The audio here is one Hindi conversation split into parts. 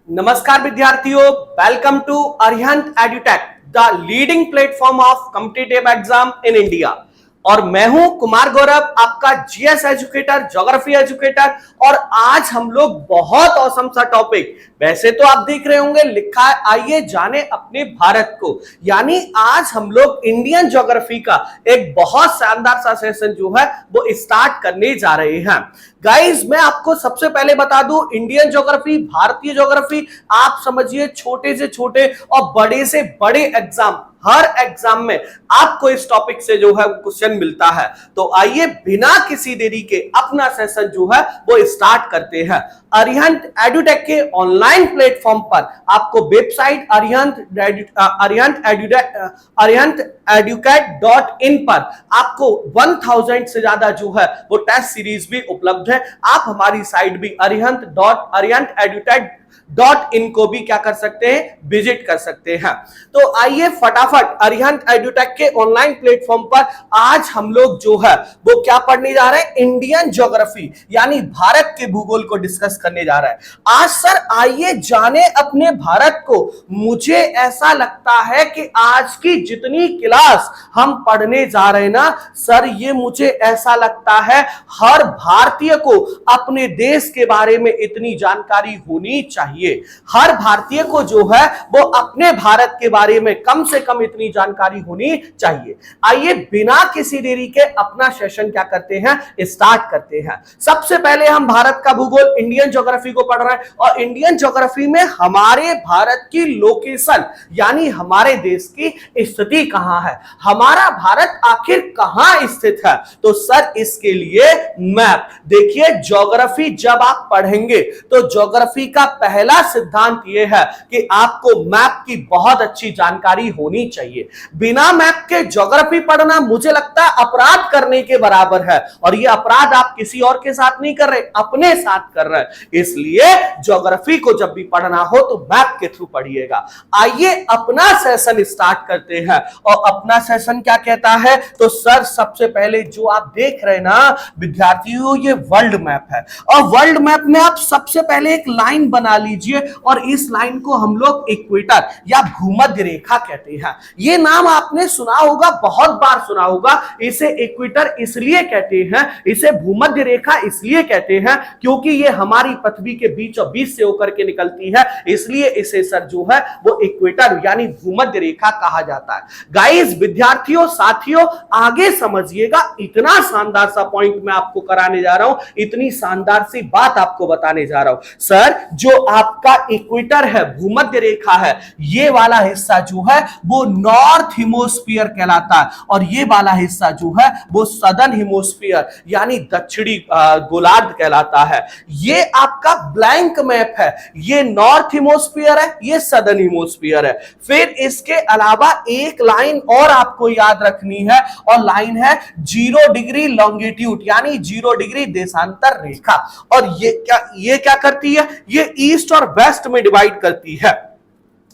नमस्कार विद्यार्थियों, welcome to Arihant Edutech, the leading platform of competitive exam in India. और मैं हूं कुमार गौरव, आपका जीएस एजुकेटर, ज्योग्राफी एजुकेटर। और आज हम लोग बहुत औसम सा टॉपिक, वैसे तो आप देख रहे होंगे लिखा है आइए जाने अपने भारत को, यानी आज हम लोग इंडियन ज्योग्राफी का एक बहुत शानदार सा सेशन जो है वो स्टार्ट करने जा रहे हैं। गाइस, मैं आपको सबसे पहले बता दूं, इंडियन ज्योग्राफी, भारतीय ज्योग्राफी, आप समझिए छोटे से छोटे और बड़े से बड़े एग्जाम, हर एग्जाम में आपको इस टॉपिक से जो है क्वेश्चन मिलता है। तो आइए बिना किसी देरी के अपना सेशन जो है वो स्टार्ट करते हैं। अरिहंत एडुटेक के ऑनलाइन प्लेटफॉर्म पर आपको वेबसाइट arihanteducat.in पर आपको 1000 से ज्यादा जो है वो टेस्ट सीरीज भी उपलब्ध है। आप हमारी साइट भी arihanteducat.in को भी क्या कर सकते हैं, विजिट कर सकते हैं। तो आइए फटाफट अरिहंत एडुटेक के ऑनलाइन प्लेटफॉर्म पर आज हम लोग जो है वो क्या पढ़ने जा रहे हैं, इंडियन ज्योग्राफी यानी भारत के भूगोल को डिस्कस करने जा रहे हैं। आज सर आइए जाने अपने भारत को। मुझे ऐसा लगता है कि आज की जितनी क्लास हम पढ़ने जा रहे हैं ना सर, ये मुझे ऐसा लगता है हर भारतीय को अपने देश के बारे में इतनी जानकारी होनी चाहिए। हर भारतीय को जो है वो अपने भारत के बारे में कम से कम इतनी जानकारी होनी चाहिए। आइए बिना किसी देरी के अपना सेशन क्या करते हैं, स्टार्ट करते हैं। सबसे पहले हम भारत का भूगोल, इंडियन ज्योग्राफी को पढ़ रहे हैं और इंडियन ज्योग्राफी में हमारे भारत की लोकेशन यानी हमारे देश की स्थिति कहां है, हमारा भारत आखिर कहां स्थित है। तो सर इसके लिए मैप देखिए, ज्योग्राफी जब आप पढ़ेंगे तो ज्योग्राफी का पहला सिद्धांत यह है कि आपको मैप की बहुत अच्छी जानकारी होनी चाहिए। बिना मैप के ज्योग्राफी पढ़ना मुझे लगता है अपराध करने के बराबर है, और यह अपराध आप किसी और के साथ नहीं कर रहे, अपने साथ कर रहे हैं। इसलिए ज्योग्राफी को जब भी पढ़ना हो तो मैप के थ्रू पढ़िएगा। आइए अपना सेशन स्टार्ट करते हैं। और अपना सेशन क्या कहता है, तो सर सबसे पहले जो आप देख रहे हैं ना विद्यार्थियों, ये वर्ल्ड मैप है। और वर्ल्ड मैप में आप सबसे पहले एक लाइन बना लीजिए और इस लाइन को हम लोग इक्वेटर या भूमध्य रेखा कहते हैं। ये नाम आपने सुना होगा, बहुत बार सुना होगा। इसे इक्वेटर इसलिए कहते हैं, इसे भूमध्य रेखा इसलिए कहते हैं क्योंकि ये हमारी पृथ्वी के बीचों बीच से होकर के निकलती है, इसलिए इसे सर जो है वो इक्वेटर यानी भूमध्य रेखा कहा जाता है। गाइस, विद्यार्थियों, साथियों, आगे समझिएगा, इतना शानदार सा पॉइंट मैं आपको कराने जा रहा हूं, इतनी शानदार सी बात आपको बताने जा रहा हूं। सर जो आपका इक्वेटर है, भूमध्य रेखा है, ये वाला हिस्सा जो है वो नॉर्थ हिमोस्फीयर कहलाता है और ये वाला हिस्सा जो है वो सदर्न हिमोस्फीयर यानी दक्षिणी गोलार्ध कहलाता है। ये आपका ब्लैंक मैप है, ये नॉर्थ हिमोस्फीयर है, ये सदर्न हिमोस्फीयर है। फिर इसके अलावा एक लाइन और आपको याद रखनी है, और लाइन है 0 डिग्री लॉन्गिट्यूड यानी 0 डिग्री देशांतर रेखा। और ये क्या करती है, ये ईस्ट और वेस्ट में डिवाइड करती है।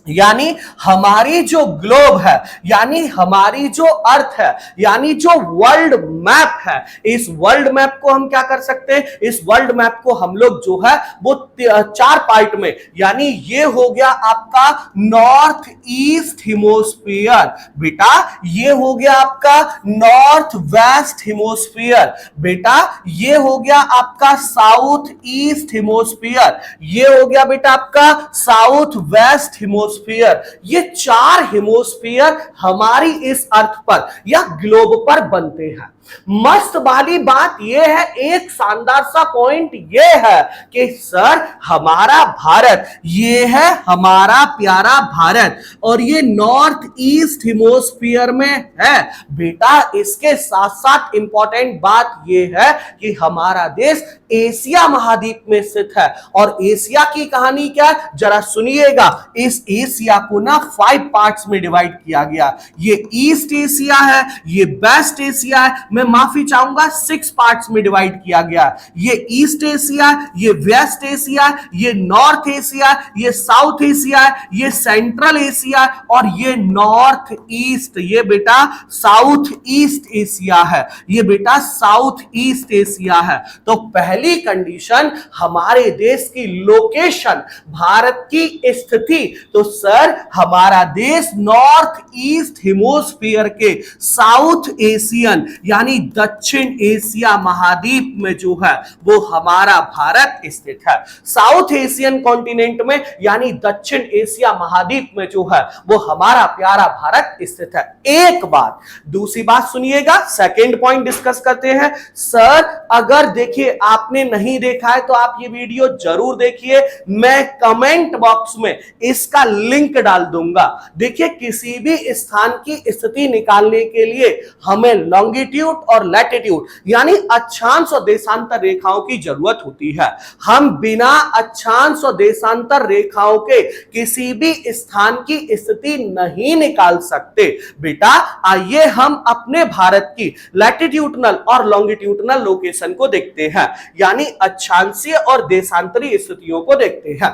यानी हमारी जो ग्लोब है, यानी हमारी जो अर्थ है, यानी जो वर्ल्ड मैप है, इस वर्ल्ड मैप को हम क्या कर सकते हैं, इस वर्ल्ड मैप को हम लोग जो है वो 4 पार्ट में, यानी ये हो गया आपका नॉर्थ ईस्ट हिमोस्फीयर, बेटा ये हो गया आपका नॉर्थ वेस्ट हिमोस्फीयर, बेटा ये हो गया आपका साउथ ईस्ट हिमोस्फीयर, ये हो गया बेटा आपका साउथ वेस्ट हिमोस्फीयर। ये 4 हिमोस्फीयर हमारी इस अर्थ पर या ग्लोब पर बनते हैं। मस्त वाली बात यह है, एक शानदार सा पॉइंट यह है कि सर हमारा भारत, ये है हमारा प्यारा भारत और ये नॉर्थ ईस्ट हिमोस्फीयर में है। बेटा इसके साथ साथ इंपॉर्टेंट बात यह है कि हमारा देश एशिया महाद्वीप में स्थित है। और एशिया की कहानी क्या है, जरा सुनिएगा। इस एशिया को ना 5 पार्ट्स में डिवाइड किया गया। ये ईस्ट एशिया है, ये वेस्ट एशिया है, मैं माफी चाहूंगा 6 पार्ट्स में डिवाइड किया गया। ये ईस्ट एशिया, ये वेस्ट एशिया, ये नॉर्थ एशिया, ये साउथ एशिया, ये सेंट्रल एशिया और ये नॉर्थ ईस्ट। ये बेटा साउथ ईस्ट एशिया है, ये बेटा साउथ ईस्ट एशिया है। तो पहली कंडीशन हमारे देश की लोकेशन, भारत की स्थिति। तो सर हमारा देश नॉर्थ ईस्ट हेमोस्फीयर के साउथ एशियन यानी दक्षिण एशिया महाद्वीप में जो है वो हमारा भारत स्थित है। साउथ एशियन कॉन्टिनेंट में यानी दक्षिण एशिया महाद्वीप में जो है वो हमारा प्यारा भारत स्थित है। एक बात, दूसरी बात सुनिएगा, सेकंड पॉइंट डिस्कस करते हैं। सर अगर देखिए आपने नहीं देखा है तो आप ये वीडियो जरूर देखिए, मैं कमेंट बॉक्स में इसका लिंक डाल दूंगा। देखिए किसी भी स्थान की स्थिति निकालने के लिए हमें लॉन्गिट्यूड और लैटिट्यूड यानी अक्षांश और देशांतर रेखाओं की जरूरत होती है। हम बिना अक्षांश और देशांतर रेखाओं के किसी भी स्थान की स्थिति नहीं निकाल सकते। बेटा आइए हम अपने भारत की लैटिट्यूडनल और लॉन्गिट्यूडनल लोकेशन को देखते हैं, यानी अक्षांशीय और देशांतरीय स्थितियों को देखते हैं।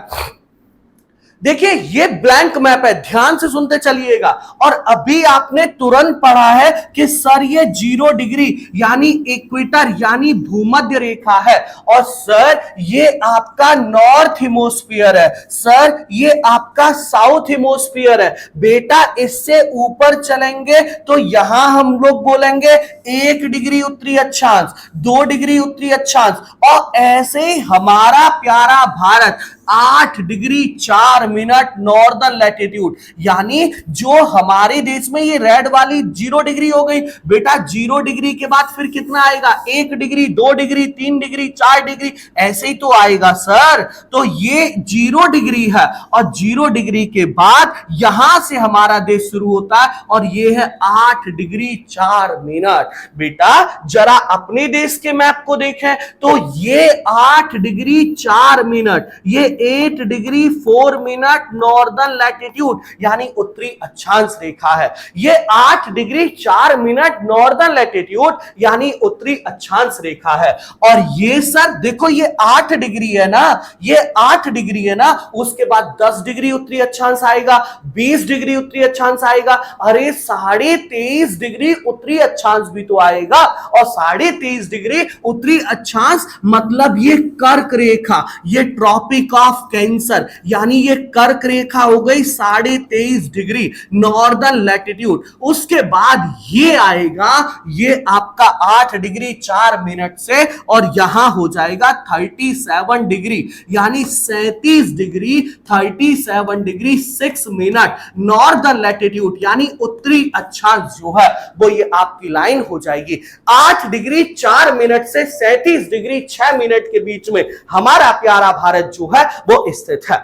देखिए ये ब्लैंक मैप है, ध्यान से सुनते चलिएगा। और अभी आपने तुरंत पढ़ा है कि सर ये 0 डिग्री यानी इक्वेटर यानी भूमध्य रेखा है, और सर ये आपका नॉर्थ हेमोस्फीयर है, सर ये आपका साउथ हेमोस्फीयर है। बेटा इससे ऊपर चलेंगे तो यहां हम लोग बोलेंगे 1 डिग्री उत्तरी अक्षांश, 2 डिग्री उत्तरी अक्षांश, और ऐसे ही हमारा प्यारा Bharat 8 degree 4 minute northern latitude, यानी जो हमारे देश में ये रेड वाली 0 डिग्री हो गई। बेटा 0 डिग्री के बाद फिर कितना आएगा? 1 डिग्री, 2 डिग्री, 3 डिग्री, 4 डिग्री, ऐसे ही तो आएगा सर। तो ये 0 डिग्री है और 0 डिग्री के बाद यहां से हमारा देश शुरू होता है और ये है 8 डिग्री 4 मिनट। बेटा जरा अपने देश के मैप को देखें तो ये 8 डिग्री 4 मिनट, ये 8 डिग्री 4 मिनट नॉर्दर्न लैटिट्यूड यानी उत्तरी अक्षांश रेखा है। ये 8 डिग्री 4 मिनट नॉर्दर्न लैटिट्यूड यानी उत्तरी अक्षांश रेखा है। और ये सर देखो ये 8 डिग्री है ना, ये 8 डिग्री है ना, उसके बाद 10 डिग्री उत्तरी अक्षांश आएगा, 20 डिग्री उत्तरी अक्षांश आएगा, अरे 23.5 डिग्री उत्तरी अक्षांश भी तो आएगा। और 23.5 डिग्री उत्तरी अक्षांश मतलब ये कर्क रेखा, ये ट्रॉपिक ऑफ कैंसर यानी ये कर्क रेखा हो गई 23.5 डिग्री नॉर्दर्न लैटिट्यूड। उसके बाद ये आएगा, ये आपका 8 डिग्री 4 मिनट से, और यहां हो जाएगा 37 डिग्री यानी 37 degree 37 degree 6 minute northern latitude यानी उत्तरी अक्षांश जो है वो ये आपकी लाइन हो जाएगी। 8 डिग्री 4 मिनट से 37 डिग्री 6 मिनट के बीच में हमारा प्यारा भारत जो है वो स्थित है।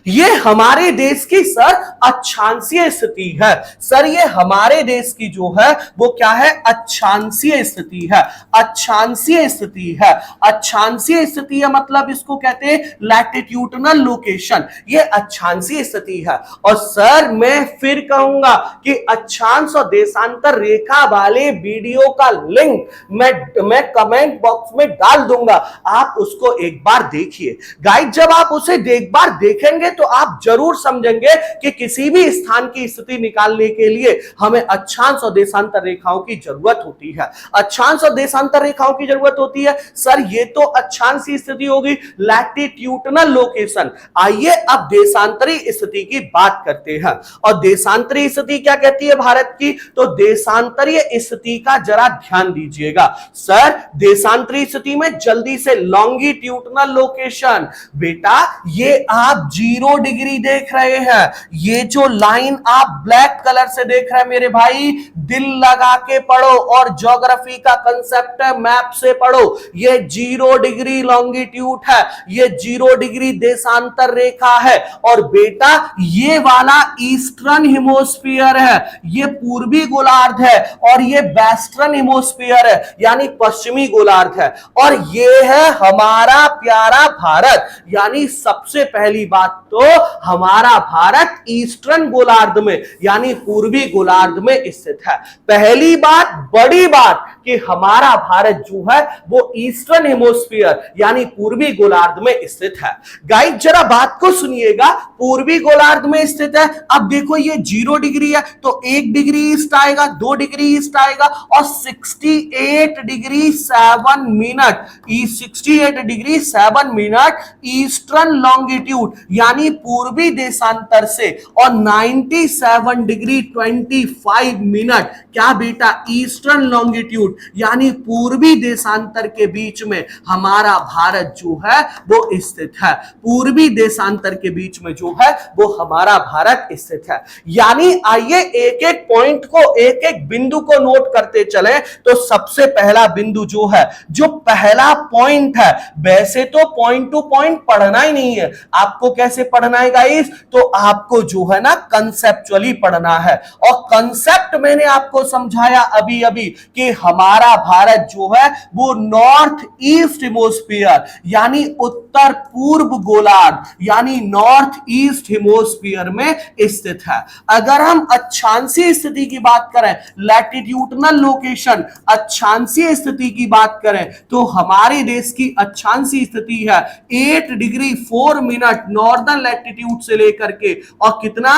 ये हमारे देश की सर अक्षांशीय स्थिति है। सर ये हमारे देश की जो है वो क्या है? अक्षांशीय स्थिति है, अक्षांशीय स्थिति है। अक्षांशीय स्थिति है मतलब इसको कहते हैं लैटिट्यूडनल लोकेशन, ये अक्षांशीय स्थिति है। और सर मैं फिर कहूंगा कि अक्षांश और देशांतर रेखा वाले वीडियो का लिंक मैं कमेंट बॉक्स में डाल दूंगा, आप उसको एक बार देखिए। गाइस जब आप उसे एक बार देखेंगे तो आप जरूर समझेंगे कि किसी भी स्थान की स्थिति निकालने के लिए हमें अक्षांश और देशांतर रेखाओं की जरूरत होती है। अक्षांश और देशांतर रेखाओं की जरूरत होती है। सर ये तो अक्षांश की स्थिति होगी, लैटिट्यूडनल लोकेशन। आइए अब देशांतरीय स्थिति की बात करते हैं। और देशांतरीय स्थिति क्या कहती है भारत की? तो देशांतरीय स्थिति का जरा ध्यान दीजिएगा। सर देशांतरीय स्थिति में जल्दी से लॉन्गिट्यूडनल लोकेशन, बेटा ये आप 0 डिग्री देख रहे हैं, ये जो लाइन आप ब्लैक कलर से देख रहे हैं मेरे भाई, दिल लगा के पढ़ो और ज्योग्राफी का कंसेप्ट है, मैप से पढ़ो। ये 0 डिग्री लॉन्गिट्यूड है, ये 0 डिग्री देशांतर रेखा है। और बेटा ये वाला ईस्टर्न हेमोस्फीयर है, ये पूर्वी गोलार्ध है, और ये वेस्टर्न हेमोस्फीयर है यानी पश्चिमी गोलार्ध है। और ये है हमारा प्यारा भारत। यानी सबसे पहली बात तो हमारा भारत ईस्टर्न गोलार्ध में यानी पूर्वी गोलार्ध में स्थित है। पहली बात, बड़ी बात कि हमारा भारत जो है वो ईस्टर्न हेमोस्फीयर यानी पूर्वी गोलार्ध में स्थित है। गाइस जरा बात को सुनिएगा, पूर्वी गोलार्ध में स्थित है। अब देखो ये 0 डिग्री है तो 1 डिग्री ईस्ट आएगा, 2 डिग्री ईस्ट आएगा और 68 degree 7 minute 68 degree 7 minute eastern longitude यानी पूर्वी देशांतर से और 97 डिग्री 25 मिनट क्या बेटा ईस्टर्न लॉन्गिट्यूड यानी पूर्वी देशांतर के बीच में हमारा भारत जो है वो स्थित है। पूर्वी देशांतर के बीच में जो है वो हमारा भारत स्थित है। यानी आइए एक एक पॉइंट को, एक एक बिंदु को नोट करते चले। तो सबसे पहला बिंदु जो है, जो पहला पॉइंट है, वैसे तो पॉइंट टू पॉइंट पढ़ना ही नहीं है, आपको कैसे पढ़ना है गाइस, तो आपको जो है ना कंसेप्चुअली पढ़ना है। और कंसेप्ट मैंने आपको समझाया अभी अभी कि हमारा भारत जो है वो नॉर्थ ईस्ट हेमोस्फीयर यानी उत्तर पूर्व गोलार्ध यानी नॉर्थ ईस्ट हेमोस्फीयर में स्थित है। अगर हम अक्षांशीय स्थिति की बात करें, लैटिट्यूडनल लोकेशन, अक्षांशीय स्थिति की बात करें तो हमारे देश की अक्षांशीय स्थिति है 8 डिग्री 4 मिनट नॉर्दर्न लैटिट्यूड से लेकर के और कितना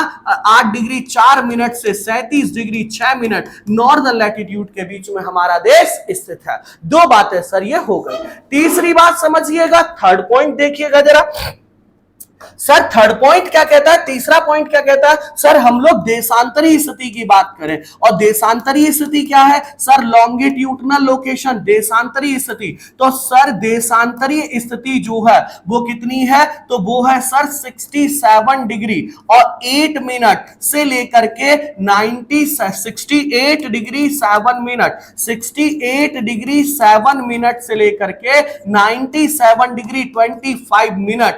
8 डिग्री 4 मिनट से 37 डिग्री 6 मिनट नॉर्दर्न लैटिट्यूड के बीच में हमारा देश स्थित है। दो बातें सर ये हो गई। तीसरी बात समझिएगा, थर्ड पॉइंट देखिएगा जरा। सर थर्ड पॉइंट क्या कहता है, तीसरा पॉइंट क्या कहता है, सर हम लोग देशांतरीय स्थिति की बात करें और देशांतरीय स्थिति क्या है सर, लॉन्गिट्यूडनल लोकेशन देशांतरीय स्थिति। तो सर देशांतरीय स्थिति जो है वो कितनी है, तो वो है सर 67 डिग्री और 8 मिनट से लेकर के 68 डिग्री 7 मिनट 68 डिग्री 7 मिनट से लेकर के 97 डिग्री 25 मिनट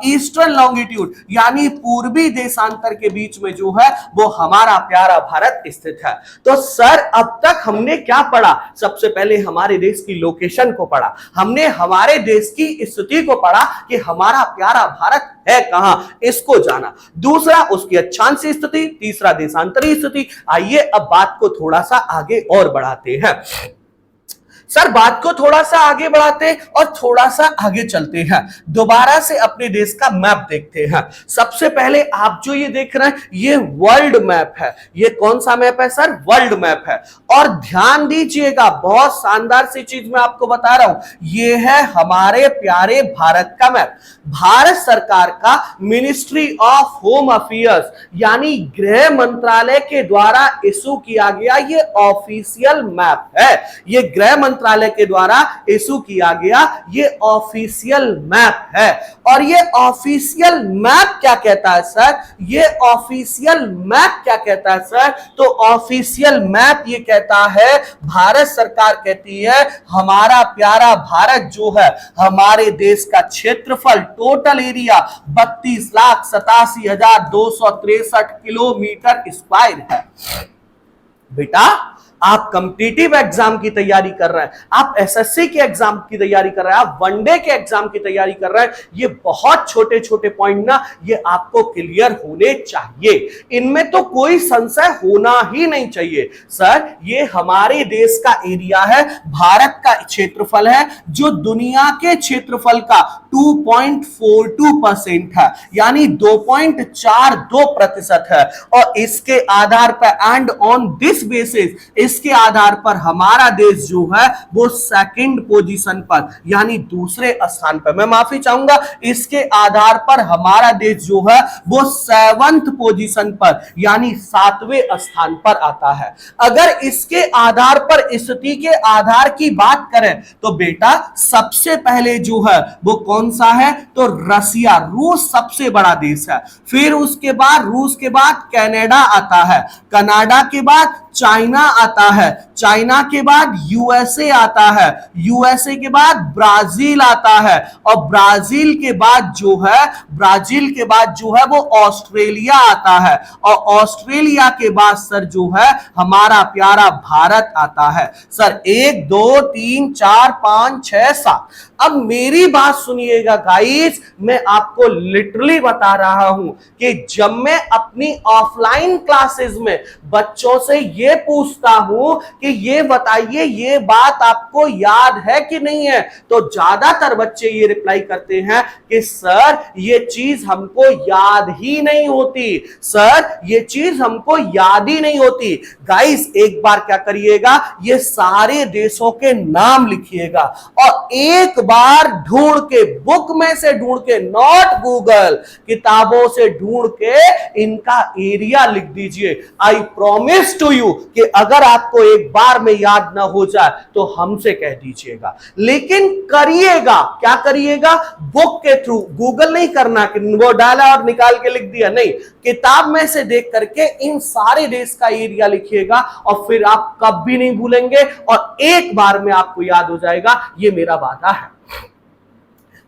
ईस्टर्न लॉन्गिट्यूड यानी पूर्वी देशांतर के बीच में जो है वो हमारा प्यारा भारत स्थित है। तो सर अब तक हमने क्या पढ़ा, सबसे पहले हमारे देश की लोकेशन को पढ़ा, हमने हमारे देश की स्थिति को पढ़ा कि हमारा प्यारा भारत है कहां, इसको जाना। दूसरा उसकी अक्षांशीय स्थिति, तीसरा देशांतरीय स्थिति। आइए अब बात को थोड़ा सा आगे और बढ़ाते हैं। सर बात को थोड़ा सा आगे बढ़ाते हैं और थोड़ा सा आगे चलते हैं, दोबारा से अपने देश का मैप देखते हैं। सबसे पहले आप जो ये देख रहे हैं ये वर्ल्ड मैप है। ये कौन सा मैप है सर, वर्ल्ड मैप है। और ध्यान दीजिएगा, बहुत शानदार सी चीज मैं आपको बता रहा हूं, ये है हमारे प्यारे भारत का मैप। भारत सरकार का मिनिस्ट्री ऑफ होम अफेयर्स यानी गृह मंत्रालय के द्वारा इशू किया गया ये ऑफिशियल मैप है। ये गृह मंत्रालय के द्वारा इशू किया गया ये ऑफिशियल मैप है। और ये ऑफिशियल मैप क्या कहता है सर, ये ऑफिशियल मैप क्या कहता है सर, तो ऑफिशियल मैप ये कहता है, भारत सरकार कहती है हमारा प्यारा भारत जो है, हमारे देश का क्षेत्रफल टोटल एरिया 32,87,263 किलोमीटर स्क्वायर है। बेटा आप कॉम्पिटिटिव एग्जाम की तैयारी कर रहे हैं, आप एसएससी के एग्जाम की तैयारी कर रहे हैं, आप वनडे के एग्जाम की तैयारी कर रहे हैं, ये बहुत छोटे छोटे पॉइंट ना ये आपको क्लियर होने चाहिए, इनमें तो कोई संशय होना ही नहीं चाहिए। सर ये हमारे देश का एरिया है, भारत का क्षेत्रफल है जो दुनिया के क्षेत्रफल का 2.42% है यानी 2.42% है। और इसके आधार पर एंड ऑन दिस बेसिस, इसके आधार पर हमारा देश जो है वो सेकंड पोजीशन पर यानी दूसरे स्थान पर, मैं माफी चाहूंगा, इसके आधार पर हमारा देश जो है वो 7th पोजीशन पर यानी 7वें स्थान पर आता है। अगर इसके आधार पर, स्थिति के आधार की बात करें तो बेटा सबसे पहले जो है वो कौन सा है, तो रसिया, रूस सबसे बड़ा देश है। फिर उसके बाद रूस के बाद कनाडा आता है, कनाडा के बाद चाइना आता है, चाइना के बाद यूएसए आता है, यूएसए के बाद ब्राजील आता है, और ब्राजील के बाद जो है वो ऑस्ट्रेलिया आता है, और ऑस्ट्रेलिया के बाद सर जो है हमारा प्यारा भारत आता है। सर 1 2 3 4 5 6 7। अब मेरी बात सुनिएगा गाइस, मैं आपको लिटरली बता रहा हूं कि जब मैं अपनी ऑफलाइन क्लासेस में बच्चों से ये पूछता हूं कि ये बताइए ये बात आपको याद है कि नहीं है, तो ज्यादातर बच्चे ये रिप्लाई करते हैं कि सर ये चीज हमको याद ही नहीं होती, सर ये चीज हमको याद ही नहीं होती। गाइस एक बार क्या करिएगा, ये सारे देशों के नाम लिखिएगा और एक बार ढूंढ के, बुक में से ढूंढ के, नॉट गूगल, किताबों से ढूंढ के इनका एरिया लिख दीजिए। आई प्रॉमिस टू यू कि अगर आपको एक बार में याद ना हो जाए तो हमसे कह दीजिएगा, लेकिन करिएगा, क्या करिएगा, बुक के थ्रू, गूगल नहीं करना कि वो डाला और निकाल के लिख दिया, नहीं, किताब में से देख करके इन सारे देश का एरिया लिखिएगा और फिर आप कभी नहीं भूलेंगे और एक बार में आपको याद हो जाएगा, ये मेरा वादा है।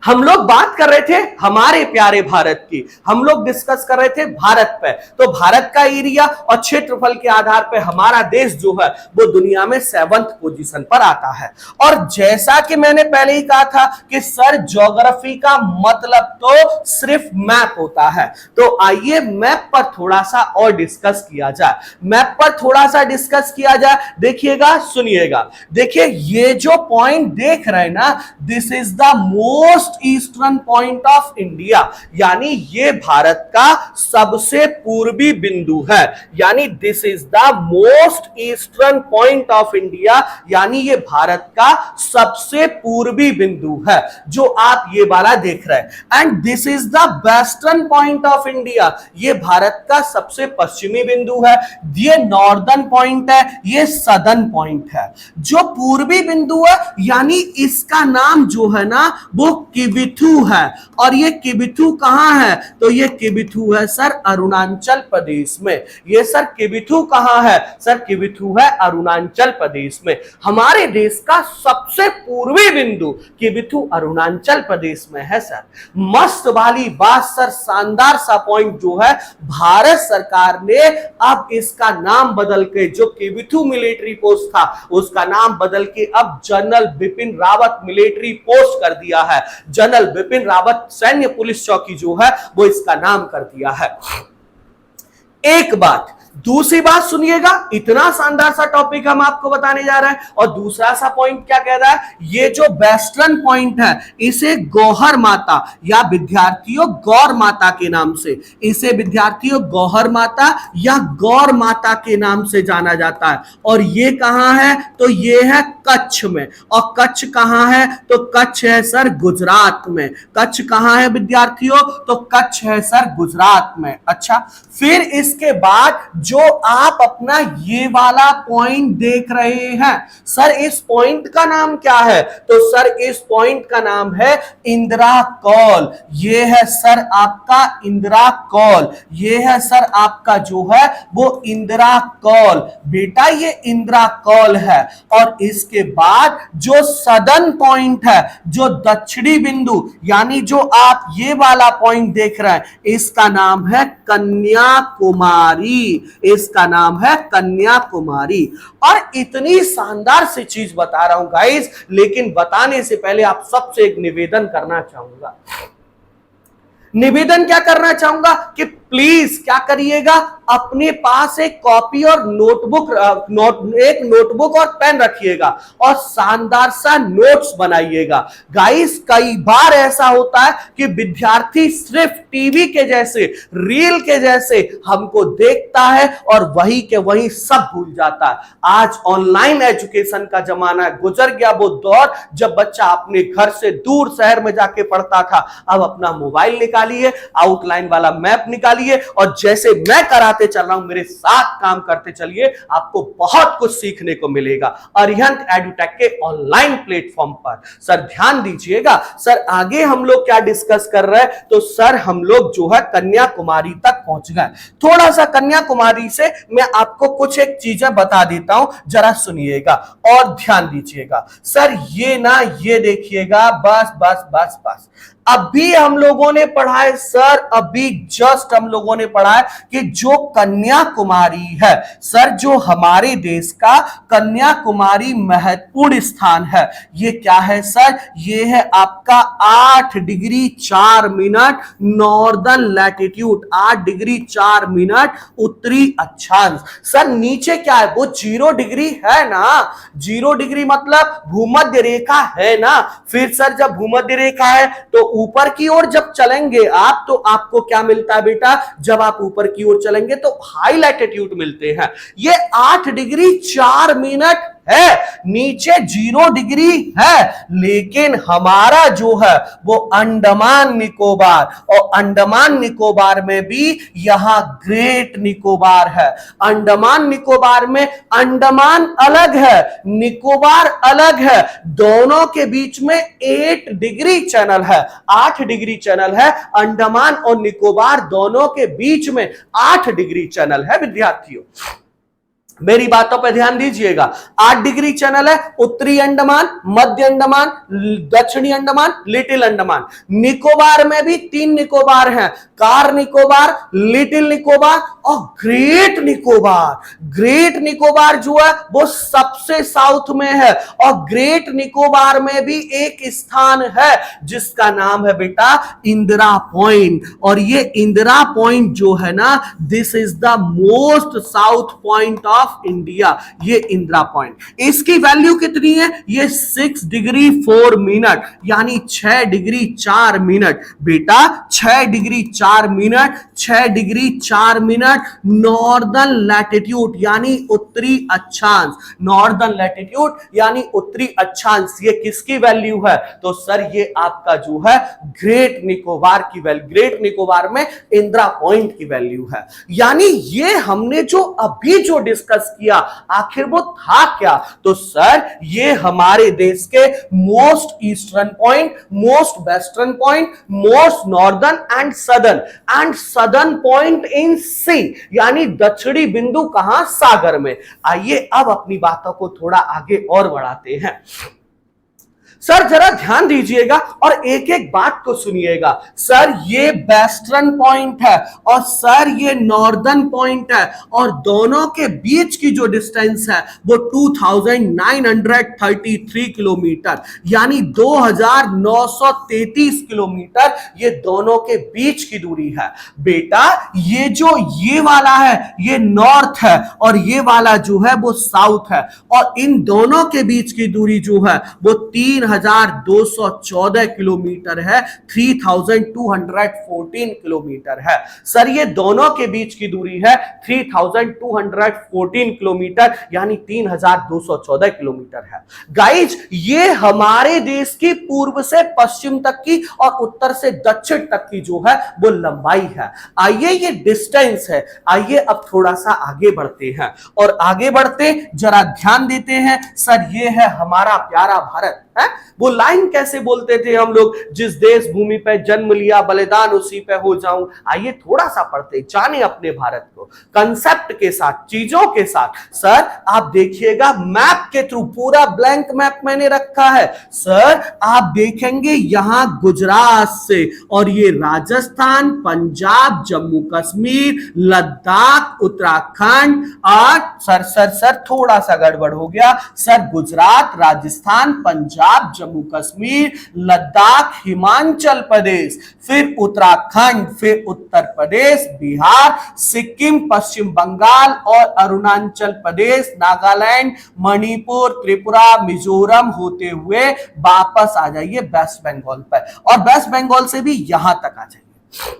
हम लोग बात कर रहे थे हमारे प्यारे भारत की, हम लोग डिस्कस कर रहे थे भारत पे, तो भारत का एरिया और क्षेत्रफल के आधार पे हमारा देश जो है वो दुनिया में 7th पोजीशन पर आता है। और जैसा कि मैंने पहले ही कहा था कि सर ज्योग्राफी का मतलब तो सिर्फ मैप होता है, तो आइए मैप पर थोड़ा सा और डिस्कस किया जाए, मैप पर थोड़ा सा डिस्कस किया जाए। देखिएगा, सुनिएगा, देखिए ये जो पॉइंट देख रहे हैं ना, this is the most eastern point of India, यानी ये भारत का सबसे पूर्वी बिंदु है, यानी this is the most eastern point of India, यानी ये भारत का सबसे पूर्वी बिंदु है जो आप ये वाला देख रहे हैं। And this is the western point of India, ये भारत का सबसे पश्चिमी बिंदु है, ये नॉर्दर्न पॉइंट है, ये सदर्न पॉइंट है। जो पूर्वी बिंदु है यानी इसका नाम जो है ना वो किबिथु है, और ये किबिथु कहां है, तो ये किबिथु है सर अरुणाचल प्रदेश में। ये सर किबिथु कहां है, सर किबिथु है अरुणाचल प्रदेश में। हमारे देश का सबसे पूर्वी बिंदु किबिथु अरुणाचल प्रदेश में है सर। मस्त वाली बात सर, शानदार सा पॉइंट जो है, भारत सरकार ने अब इसका नाम बदल के, जो किबिथु मिलिट्री पोस्ट था उसका नाम बदल के अब general Bipin Rawat military post कर दिया है। जनरल बिपिन रावत सैन्य पुलिस चौकी जो है वो इसका नाम कर दिया है। एक बात, दूसरी बात सुनिएगा, इतना शानदार सा टॉपिक हम आपको बताने जा रहे हैं। और दूसरा सा पॉइंट क्या कह रहा है, ये जो वेस्टर्न पॉइंट है इसे गौहर माता या विद्यार्थियों गौर माता के नाम से, इसे विद्यार्थियों गौहर माता या गौर माता के नाम से जाना जाता है। और ये कहां है, तो ये है कच्छ में। और कच्छ कहां है, तो कच्छ है सर गुजरात में। कच्छ कहां है विद्यार्थियों, तो कच्छ है सर गुजरात में। अच्छा, फिर इसके बाद जो आप अपना ये वाला पॉइंट देख रहे हैं, सर इस पॉइंट का नाम क्या है, तो सर इस पॉइंट का नाम है इंदिरा कॉल। ये है सर आपका इंदिरा कॉल, ये है सर आपका जो है वो इंदिरा कॉल। बेटा ये इंदिरा कॉल है। और इसके बाद जो सदर्न पॉइंट है, जो दक्षिणी बिंदु, यानी जो आप ये वाला पॉइंट देख रहे हैं, इसका नाम है कन्याकुमारी, इसका नाम है कन्याकुमारी। और इतनी शानदार सी चीज बता रहा हूं गाइस, लेकिन बताने से पहले आप सबसे एक निवेदन करना चाहूंगा। निवेदन क्या करना चाहूंगा कि प्लीज क्या करिएगा, अपने पास एक कॉपी और नोटबुक, एक नोटबुक और पेन रखिएगा और शानदार सा नोट्स बनाइएगा। गाइस कई बार ऐसा होता है कि विद्यार्थी सिर्फ टीवी के जैसे, रील के जैसे हमको देखता है और वही के वही सब भूल जाता है। आज ऑनलाइन एजुकेशन का जमाना है, गुजर गया वो दौर जब बच्चा अपने घर से दूर शहर में जाके पढ़ता था। अब अपना मोबाइल निकालिए, आउटलाइन वाला मैप निकालिए चलिए और जैसे मैं कराते चल रहा हूं मेरे साथ काम करते चलिए, आपको बहुत कुछ सीखने को मिलेगा अरिहंत एडुटेक के ऑनलाइन प्लेटफॉर्म पर। सर ध्यान दीजिएगा, सर आगे हम लोग क्या डिस्कस कर रहे हैं, तो सर हम लोग जो है कन्याकुमारी तक पहुंच गए। थोड़ा सा कन्याकुमारी से मैं आपको कुछ एक चीजें बता देता हूं, जरा सुनिएगा और ध्यान दीजिएगा। सर ये देखिएगा, बस बस बस बस अभी हम लोगों ने पढ़ा है सर, अभी जस्ट हम लोगों ने पढ़ा है कि जो कन्याकुमारी है सर, जो हमारे देश का कन्याकुमारी महत्वपूर्ण स्थान है, ये क्या है सर, ये है आपका 8 degree 4 minute northern latitude, 8 degree 4 minute उत्तरी अक्षांश। सर नीचे क्या है, वो 0 डिग्री है ना, 0 डिग्री मतलब भूमध्य रेखा है ना। फिर सर जब भूमध्य रेखा है तो ऊपर की ओर जब चलेंगे आप, तो आपको क्या मिलता है बेटा, जब आप ऊपर की ओर चलेंगे तो हाई लैटिट्यूड मिलते हैं। ये 8 डिग्री 4 मिनट है, नीचे 0 डिग्री है, लेकिन हमारा जो है वो अंडमान निकोबार, और अंडमान निकोबार में भी यहां ग्रेट निकोबार है। अंडमान निकोबार में अंडमान अलग है, निकोबार अलग है, दोनों के बीच में 8 डिग्री चैनल है, 8 डिग्री चैनल है। अंडमान और निकोबार दोनों के बीच में 8 डिग्री चैनल है विद्यार्थियों, मेरी बातों पर ध्यान दीजिएगा। 8 डिग्री चैनल है, उत्तरी अंडमान, मध्य अंडमान, दक्षिणी अंडमान, लिटिल अंडमान। निकोबार में भी 3 निकोबार हैं, कार निकोबार, लिटिल निकोबार और ग्रेट निकोबार। ग्रेट निकोबार जो है वो सबसे साउथ में है, और ग्रेट निकोबार में भी एक स्थान है जिसका नाम है बेटा इंदिरा पॉइंट, और ये इंदिरा पॉइंट जो है ना, this is the most south point of India, ये इंदिरा पॉइंट। इसकी वैल्यू कितनी है, ये 6 डिग्री 4 मिनट, यानी 6 डिग्री 4 मिनट बेटा, 6 degree 4 minute, 6 degree 4 minute northern latitude यानी उत्तरी अक्षांश, नॉर्दर्न लैटिट्यूड यानी उत्तरी अक्षांश। ये किसकी वैल्यू है, तो सर ये आपका जो है ग्रेट निकोबार की वैल्यू, ग्रेट निकोबार में इंदिरा पॉइंट की वैल्यू है। यानी ये हमने जो अभी जो डिस्कस किया, आखिर वो था क्या, तो सर ये हमारे देश के most eastern point, most western point, most northern and southern point in sea, यानी दक्षिणी बिंदु कहां, सागर में। आइए अब अपनी बातों को थोड़ा आगे और बढ़ाते हैं। सर जरा ध्यान दीजिएगा और एक एक बात को सुनिएगा। सर ये वेस्टर्न पॉइंट है और सर ये नॉर्दर्न पॉइंट है, और दोनों के बीच की जो डिस्टेंस है वो 2933 किलोमीटर, यानी 2933 किलोमीटर ये दोनों के बीच की दूरी है। बेटा ये जो ये वाला है ये नॉर्थ है, और ये वाला जो है वो साउथ है, और इन दोनों के बीच की दूरी जो है वो 3214 किलोमीटर है, 3214 किलोमीटर है। सर ये दोनों के बीच की दूरी है 3214 किलोमीटर, यानी 3214 किलोमीटर है। गाइज ये हमारे देश की पूर्व से पश्चिम तक की और उत्तर से दक्षिण तक की जो है वो लंबाई है। आइए ये डिस्टेंस है। आइए अब थोड़ा सा आगे बढ़ते हैं, और आगे बढ़ते जरा ध्यान देते हैं। सर ये है हमारा प्यारा भारत है, वो लाइन कैसे बोलते थे हम लोग, जिस देश भूमि पे जन्म लिया बलिदान उसी पे हो जाऊं। आइए थोड़ा सा पढ़ते जाने अपने भारत को कंसेप्ट के साथ, चीजों के साथ। सर आप देखिएगा मैप के थ्रू, पूरा ब्लैंक मैप मैंने रखा है। सर आप देखेंगे यहां गुजरात से, और ये राजस्थान, पंजाब, जम्मू कश्मीर, लद्दाख, उत्तराखंड, और सर थोड़ा सा गड़बड़ हो गया। सर गुजरात, राजस्थान, पंजाब, जम्मू कश्मीर, लद्दाख, हिमाचल प्रदेश, फिर उत्तराखंड, फिर उत्तर प्रदेश, बिहार, सिक्किम, पश्चिम बंगाल और अरुणाचल प्रदेश, नागालैंड, मणिपुर, त्रिपुरा, मिजोरम होते हुए वापस आ जाइए वेस्ट बंगाल पर, और वेस्ट बंगाल से भी यहां तक आ जाइए।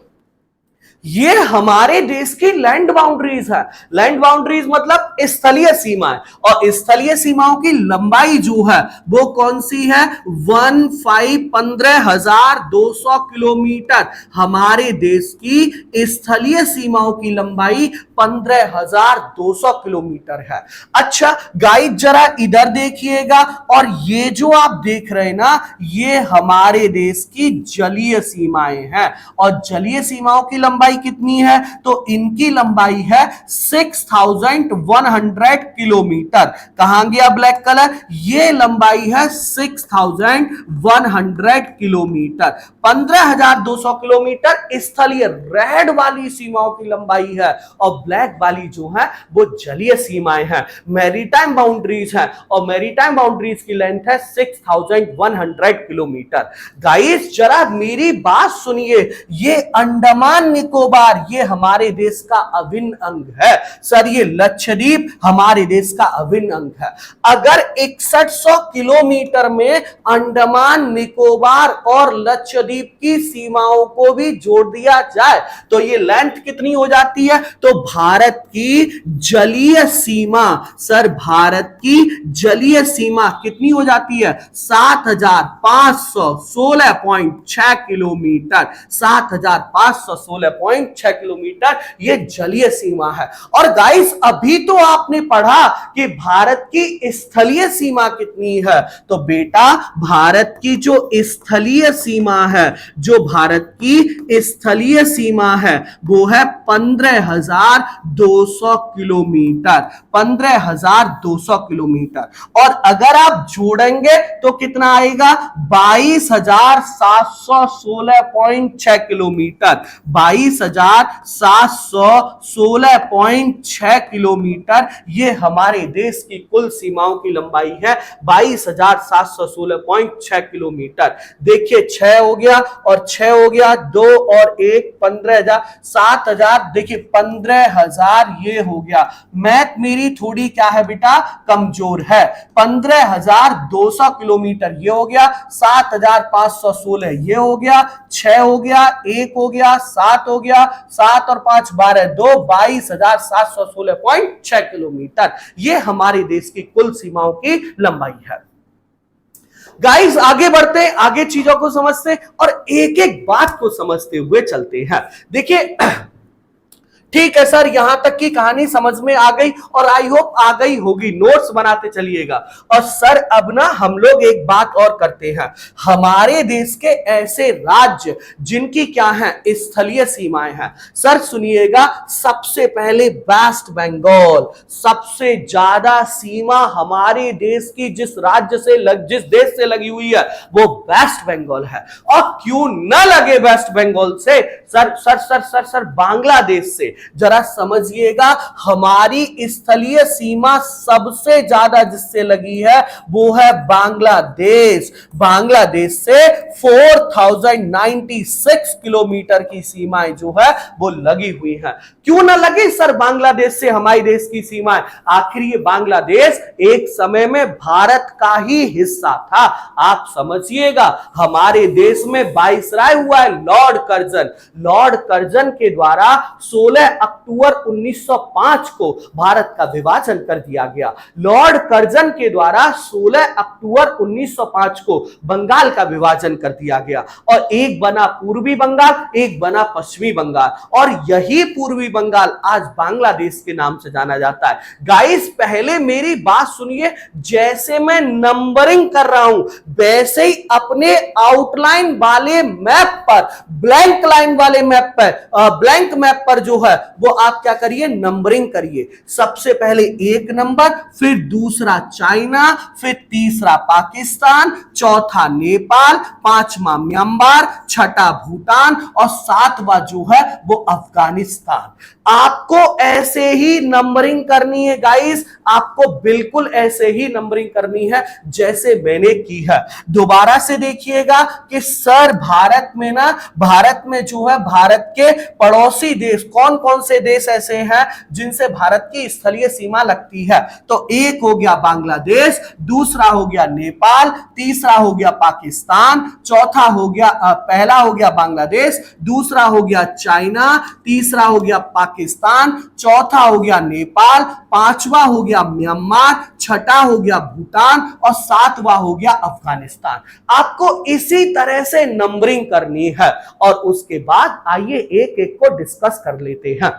ये हमारे देश की लैंड बाउंड्रीज है। लैंड बाउंड्रीज मतलब स्थलीय सीमाएं, और स्थलीय सीमाओं की लंबाई जो है वो कौन सी है? 15,200 किलोमीटर। हमारे देश की स्थलीय सीमाओं की लंबाई 15,200 किलोमीटर है। अच्छा गाइस जरा इधर देखिएगा, और ये जो आप देख रहे हैं ना, ये हमारे देश की जलीय सीमाएं हैं। और जलीय सीमाओं की लंबाई कितनी है? तो इनकी लंबाई है 6,100 किलोमीटर। कहां गया ब्लैक कलर? ये लंबाई है 6,100 किलोमीटर। 15,200 किलोमीटर स्थलीय रेड वाली सीमाओं की लंबाई है, और ब्लैक वाली जो है वो जलीय सीमाएं हैं, मैरीटाइम बाउंड्रीज है, और मैरीटाइम बाउंड्रीज की लेंथ है 6,100 किलोमीटर। गाइस जरा मेरी बात सुनिए, ये अंडमान निकोबार ये हमारे देश का अभिन्न अंग है। सर ये लक्षद्वीप हमारे देश का अभिन्न अंग है। अगर 6100 किलोमीटर में अंडमान निकोबार और लक्षद्वीप की सीमाओं को भी जोड़ दिया जाए तो ये लेंथ कितनी हो जाती है? तो भारत की जलीय सीमा, सर भारत की जलीय सीमा कितनी हो जाती है? 7,516.6 किलोमीटर। 7,516.6 किलोमीटर ये जलीय सीमा है। और गाइस अभी तो आपने पढ़ा कि भारत की स्थलीय सीमा कितनी है, तो बेटा भारत की जो स्थलीय सीमा है, जो भारत की स्थलीय सीमा है वो है 15,200 किलोमीटर। 15,200 किलोमीटर। और अगर आप जोड़ेंगे तो कितना आएगा? 22,716.6 किलोमीटर। 22,716.6 किलोमीटर ये हमारे देश की कुल सीमाओं की लंबाई है। 22,716.6 किलोमीटर। देखिए 6 हो गया और 6 हो गया, 2 और 1 15,000, 7,000, देखिए 15,000 ये हो गया। मैथ मेरी थोड़ी क्या है बेटा? कमजोर है। 15,200 किलोमीटर ये हो गया, 7,516 ये हो गया, 6 हो गया, 1 हो गया, 7 हो गया, 7 और 5 12, 2 22,716.6 किलोमीटर ये हमारे देश की कुल सीमाओं की लंबाई है। गाइस आगे बढ़ते हैं, आगे चीजों को समझते हैं और एक एक बात को समझते हुए चलते हैं। देखिए ठीक है सर, यहां तक की कहानी समझ में आ गई और आई होप आ गई होगी। नोट्स बनाते चलिएगा। और सर अब ना हम लोग एक बात और करते हैं, हमारे देश के ऐसे राज्य जिनकी क्या है? स्थलीय सीमाएं हैं। सर सुनिएगा, सबसे पहले वेस्ट बंगाल। सबसे ज्यादा सीमा हमारे देश की जिस राज्य से जिस देश से लगी हुई है वो वेस्ट बंगाल है। और क्यों न लगे वेस्ट बंगाल से? Sir sir sir sir sir Bangladesh से। जरा समझिएगा, हमारी स्थलीय सीमा सबसे ज्यादा जिससे लगी है वो है बांग्लादेश। बांग्लादेश से 4,096 किलोमीटर की सीमाएं जो है वो लगी हुई हैं। क्यों ना लगे सर बांग्लादेश से हमारे देश की सीमाएं? आखिर ये बांग्लादेश एक समय में भारत का ही हिस्सा था। आप समझिएगा, हमारे देश में वाइसराय हुआ है लॉर्ड कर्जन। लॉर्ड कर्जन के द्वारा 16 अक्टूबर 1905 को भारत का विभाजन कर दिया गया। लॉर्ड कर्जन के द्वारा 16 अक्टूबर 1905 को बंगाल का विभाजन कर दिया गया और एक बना पूर्वी बंगाल, एक बना पश्चिमी बंगाल, और यही पूर्वी बंगाल आज बांग्लादेश के नाम से जाना जाता है। गाइस पहले मेरी बात सुनिए, जैसे मैं नंबरिंग कर रहा हूं वैसे ही अपने आउटलाइन वाले मैप पर, ब्लैंक लाइन वाले मैप पर, ब्लैंक मैप पर जो है वो आप क्या करिए? नंबरिंग करिए। सबसे पहले 1 नंबर, फिर दूसरा चाइना, फिर तीसरा पाकिस्तान, चौथा नेपाल, पांचवा म्यांमार, छठा भूटान और सातवां जो है वो अफगानिस्तान। आपको ऐसे ही नंबरिंग करनी है गाइस, आपको बिल्कुल ऐसे ही नंबरिंग करनी है जैसे मैंने की है। दोबारा से देखिएगा कि सर भारत में ना, भारत में जो है भारत के पड़ोसी देश कौन कौन से देश ऐसे हैं जिनसे भारत की स्थलीय सीमा लगती है? तो एक हो गया बांग्लादेश, दूसरा हो गया नेपाल, तीसरा हो गया पाकिस्तान, चौथा हो गया पहला हो गया बांग्लादेश, दूसरा हो गया चाइना, तीसरा हो गया पाकिस्तान, चौथा हो गया नेपाल, पांचवा हो गया म्यांमार, छठा हो गया भूटान और सातवां हो गया अफगानिस्तान। आपको इसी तरह से नंबरिंग करनी है और उसके बाद आइए एक एक को डिस्कस कर लेते हैं।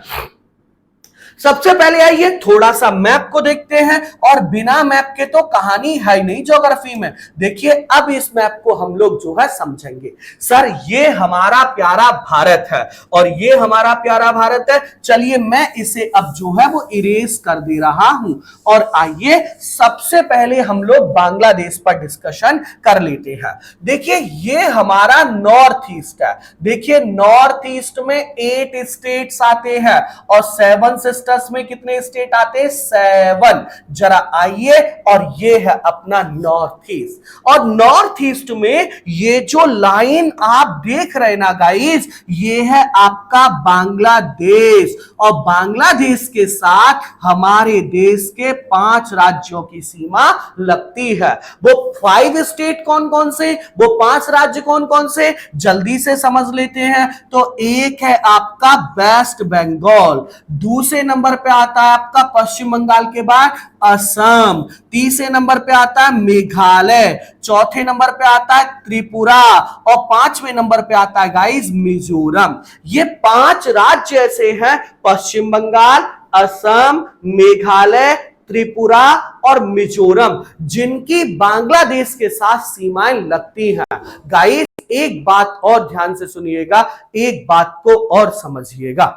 सबसे पहले आइए थोड़ा सा मैप को देखते हैं और बिना मैप के तो कहानी है नहीं ज्योग्राफी में। देखिए अब इस मैप को हम लोग जो है समझेंगे। सर ये हमारा प्यारा भारत है और ये हमारा प्यारा भारत है। चलिए मैं इसे अब जो है वो इरेज कर दे रहा हूं और आइए सबसे पहले हम लोग बांग्लादेश पर डिस्कशन कर लेते हैं। देखिए ये हमारा नॉर्थ ईस्ट है। देखिए नॉर्थ ईस्ट में 8 स्टेट्स आते हैं और 7 सिस्टर्स में कितने स्टेट आते हैं? 7। जरा आइए और ये है अपना नॉर्थ ईस्ट और नॉर्थ ईस्ट में ये जो लाइन आप देख रहे ना गाइस, ये है आपका बांग्लादेश और बांग्लादेश के साथ हमारे देश के 5 राज्यों की सीमा लगती है। वो 5 स्टेट कौन कौन से, वो 5 राज्य कौन कौन से, जल्दी से समझ लेते हैं। तो एक है आपका वेस्ट बंगाल, दूसरे नंबर पे आता है आपका पश्चिम बंगाल के बाद असम, तीसरे नंबर पे आता है मेघालय, चौथे नंबर पे आता है त्रिपुरा और 5वें नंबर पे आता है गाइस मिजोरम। ये 5 राज्य ऐसे हैं, पश्चिम बंगाल, असम, मेघालय, त्रिपुरा और मिजोरम, जिनकी बांग्लादेश के साथ सीमाएं लगती हैं। गाइस एक बात और ध्यान से सुनिएगा, एक बात को और समझिएगा।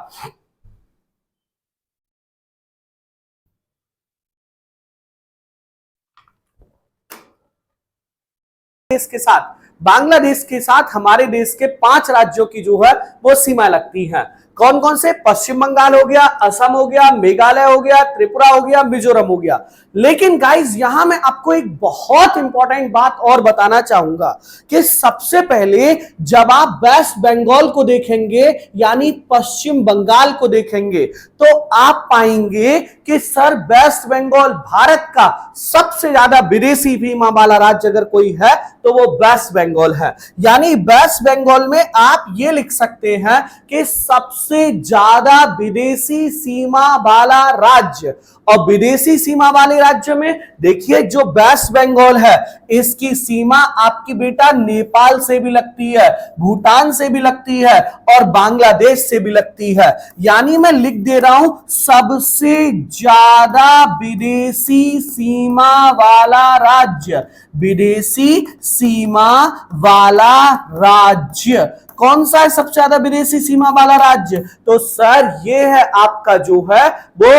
के साथ बांग्लादेश के साथ हमारे देश के 5 राज्यों की जो है वो सीमा लगती है। कौन कौन से? पश्चिम बंगाल हो गया, असम हो गया, मेघालय हो गया, त्रिपुरा हो गया, मिजोरम हो गया। लेकिन गाइस यहां मैं आपको एक बहुत इंपॉर्टेंट बात और बताना चाहूंगा कि सबसे पहले जब आप वेस्ट बंगाल को देखेंगे यानी पश्चिम बंगाल को देखेंगे तो आप पाएंगे कि सर वेस्ट बंगाल भारत का सबसे ज्यादा विदेशी सीमा वाला राज्य अगर कोई है तो वो वेस्ट बंगाल है। यानी वेस्ट बंगाल में आप ये लिख सकते हैं कि सबसे ज्यादा विदेशी सीमा वाला राज्य। और विदेशी सीमा वाले राज्य में देखिए जो वेस्ट बंगाल है इसकी सीमा आपकी बेटा नेपाल से भी लगती है, भूटान से भी लगती है और बांग्लादेश से भी लगती है। यानी मैं लिख दे रहा हूं सबसे ज्यादा विदेशी सीमा वाला राज्य, विदेशी सीमा वाला राज्य कौन सा है? सबसे ज्यादा विदेशी सीमा वाला राज्य, तो सर ये है आपका जो है वो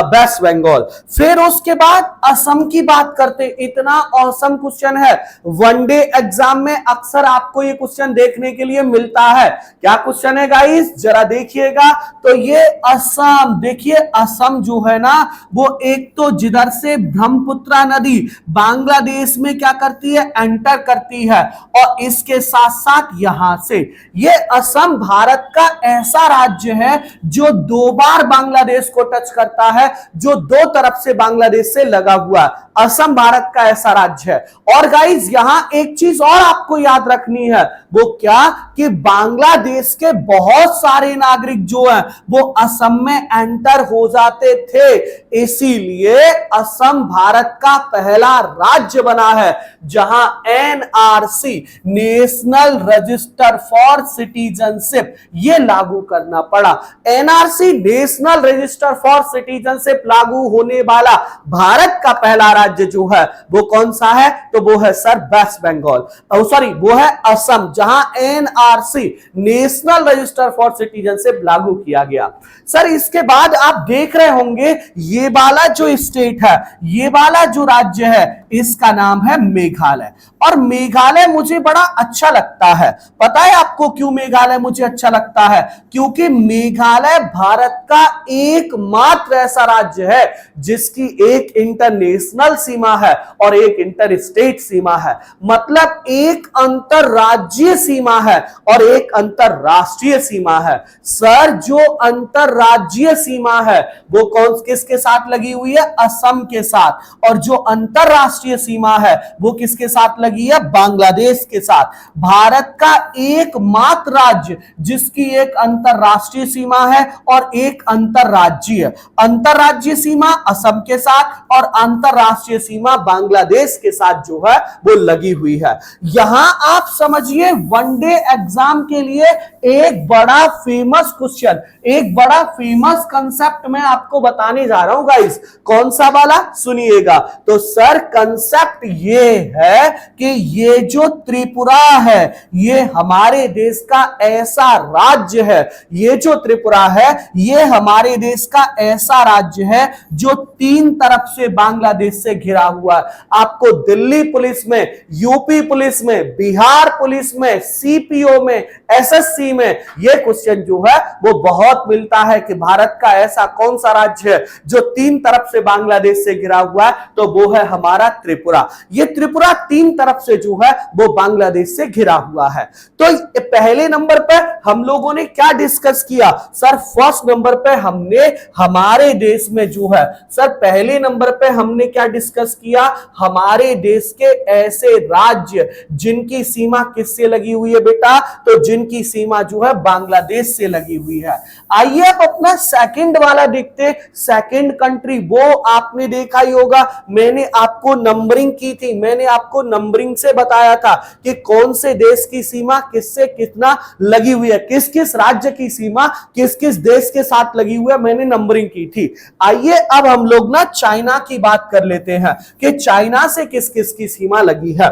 वेस्ट बंगाल। फिर उसके बाद असम की बात करते, इतना औसम क्वेश्चन है, वनडे एग्जाम में अक्सर आपको ये क्वेश्चन देखने के लिए मिलता है। क्या क्वेश्चन है गाइस? जरा देखिएगा। तो ये असम, देखिए असम जो है ना वो एक तो जिधर से ब्रह्मपुत्र नदी बांग्लादेश में क्या करती है? एंटर करती है और इसके साथ साथ यहां से ये असम भारत का ऐसा राज्य है जो 2 बार बांग्लादेश को टच करता है, जो 2 तरफ से बांग्लादेश से लगा हुआ है। असम भारत का ऐसा राज्य है। और गाइस यहां एक चीज और आपको याद रखनी है, वो क्या कि बांग्लादेश के बहुत सारे नागरिक जो हैं वो असम में एंटर हो जाते थे, इसीलिए असम भारत का पहला राज्य बना है जहां NRC national register for citizenship ये लागू करना पड़ा। NRC national register for citizenship लागू होने वाला भारत का पहला राज्य जो है वो कौन सा है? तो वो है सर वेस्ट बंगाल, सॉरी वो है असम, जहां NRC national register for citizenship लागू किया गया। सर इसके बाद आप देख रहे होंगे ये वाला जो स्टेट है, ये वाला जो राज्य है इसका नाम है मेघालय। और मेघालय मुझे बड़ा अच्छा लगता है। पता है आपको क्यों मेघालय मुझे अच्छा लगता है? क्योंकि मेघालय भारत का एकमात्र ऐसा राज्य है जिसकी एक इंटरनेशनल सीमा है और एक इंटर स्टेट सीमा है। मतलब एक अंतरराज्यीय सीमा है और एक अंतरराष्ट्रीय सीमा है। सर जो अंतरराज्यीय सीमा है वो कौन किसके साथ लगी हुई है? असम के साथ। और जो अंतरराष्ट्रीय सीमा है वो किसके साथ लगी है? बांग्लादेश के साथ। भारत का एकमात्र राज्य जिसकी एक अंतरराष्ट्रीय सीमा है और एक अंतरराज्यीय सीमा असम के साथ और अंतरराष्ट्रीय सीमा बांग्लादेश के साथ जो है वो लगी हुई है। यहां आप समझिए वनडे एग्जाम के लिए एक बड़ा फेमस क्वेश्चन, एक बड़ा फेमस कंसेप्ट मैं आपको बताने जा रहा हूं गाइस। कौन सा वाला? सुनिएगा। तो सर कंसेप्ट ये है कि ये जो त्रिपुरा है ये हमारे देश का ऐसा राज्य है, ये जो त्रिपुरा है ये हमारे देश का ऐसा राज्य है जो तीन तरफ से बांग्लादेश से घिरा हुआ है। आपको दिल्ली पुलिस में, यूपी पुलिस में, बिहार पुलिस में, सीपीओ में, एसएससी में ये क्वेश्चन जो है वो बहुत मिलता है कि भारत का ऐसा कौन सा राज्य है जो तीन तरफ से बांग्लादेश से घिरा हुआ है, तो वो है हमारा त्रिपुरा। ये त्रिपुरा तीन तरफ से जो है वो बांग्लादेश से घिरा हुआ है। तो पहले नंबर पर हम लोगों ने क्या डिस्कस किया? सर फर्स्ट नंबर पे हमने हमारे देश में जो है, सर पहले नंबर पे हमने क्या डिस्कस किया? हमारे देश के ऐसे राज्य जिनकी सीमा किससे लगी हुई है बेटा? तो जिनकी सीमा जो है बांग्लादेश से लगी हुई है। आइए अब अपना सेकंड वाला देखते। सेकंड कंट्री वो आपने देखा ही होगा, मैंने आपको नंबरिंग की थी, मैंने आपको नंबरिंग से बताया था कि कौन से देश की सीमा किससे कितना लगी हुई है, किस किस राज्य की सीमा किस किस देश के साथ लगी हुई है, मैंने नंबरिंग की थी। आइए अब हम लोग ना चाइना की बात कर लेते हैं कि चाइना से किस किस की सीमा लगी है।